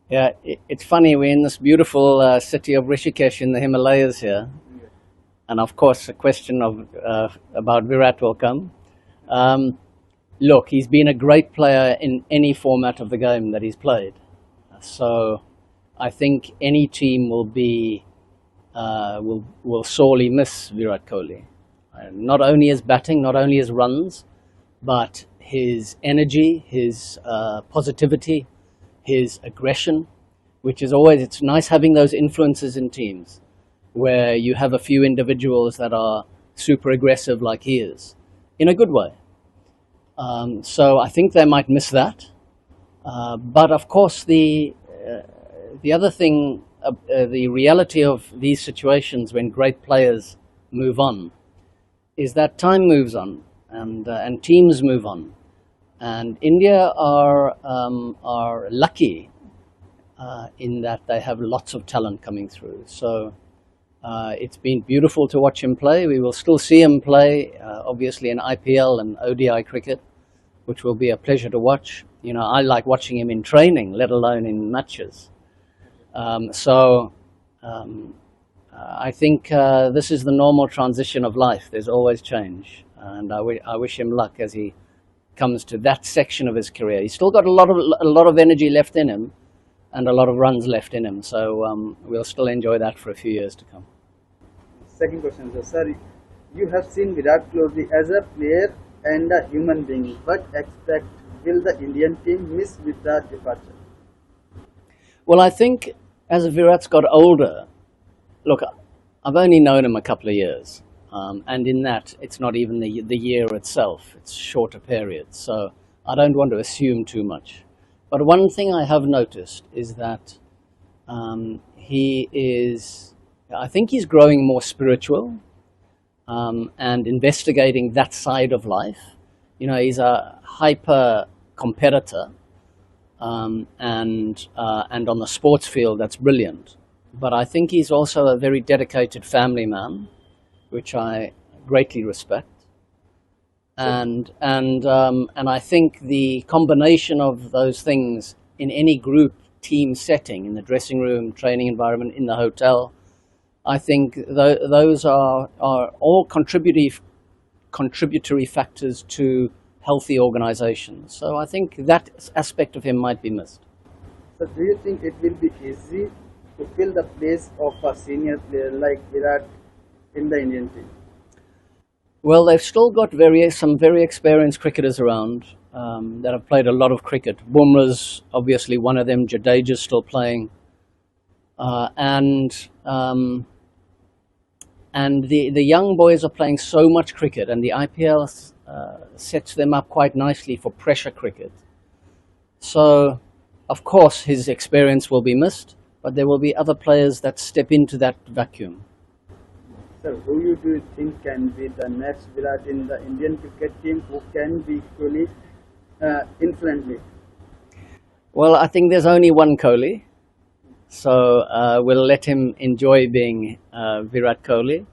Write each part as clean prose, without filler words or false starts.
Yeah, it's funny. We're in this beautiful city of Rishikesh in the Himalayas here, and of course, a question of about Virat will come. Um, Look, he's been a great player in any format of the game that he's played. So, I think any team will sorely miss Virat Kohli. Not only his batting, not only his runs, but his energy, his positivity, his aggression, which is always, it's nice having those influences in teams where you have a few individuals that are super aggressive like he is, in a good way. So I think they might miss that. But of course, the other thing, the reality of these situations when great players move on, is that time moves on and teams move on, and India are lucky in that they have lots of talent coming through. So it's been beautiful to watch him play. We will still see him play, obviously in IPL and ODI cricket, which will be a pleasure to watch. You know, I like watching him in training, let alone in matches. So I think this is the normal transition of life. There's always change, and I wish him luck as he comes to that section of his career. He's still got a lot of energy left in him, and a lot of runs left in him. So we'll still enjoy that for a few years to come. Second question, sir. You have seen Virat Kohli as a player and a human being. What aspect will the Indian team miss with the departure? Well, I think as Virat's got older, look, I've only known him a couple of years, and in that, it's not even the year itself. It's shorter periods, so I don't want to assume too much. But one thing I have noticed is that I think he's growing more spiritual and investigating that side of life. You know, he's a hyper competitor, and on the sports field, that's brilliant. But I think he's also a very dedicated family man, which I greatly respect. And I think the combination of those things in any group team setting, in the dressing room, training environment, in the hotel, I think those are all contributory factors to healthy organizations. So I think that aspect of him might be missed. So do you think it will be easy to fill the place of a senior player like Virat in the Indian team? Well, they've still got some very experienced cricketers around that have played a lot of cricket. Bumrah's obviously one of them. Jadeja's still playing, and the young boys are playing so much cricket, and the IPL sets them up quite nicely for pressure cricket. So, of course, his experience will be missed, but there will be other players that step into that vacuum. Sir, who do you think can be the next Virat in the Indian cricket team who can be equally influential? Well, I think there's only one Kohli, so we'll let him enjoy being Virat Kohli,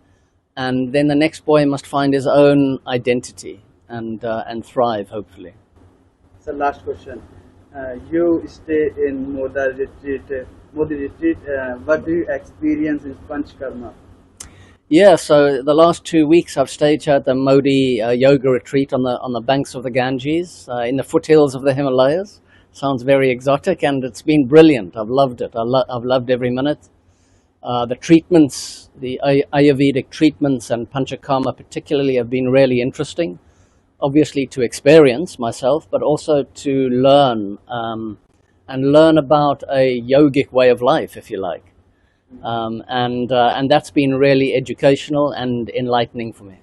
and then the next boy must find his own identity and thrive, hopefully. So last question. You stay in Modi retreat. What do you experience in Panchkarma? Yeah, so the last 2 weeks I've stayed here at the Modi yoga retreat on the banks of the Ganges, in the foothills of the Himalayas. Sounds very exotic, and it's been brilliant. I've loved it. I've loved every minute. The treatments, the Ayurvedic treatments and Panchakarma particularly have been really interesting. Obviously to experience myself, but also to learn, and learn about a yogic way of life, if you like. And that's been really educational and enlightening for me.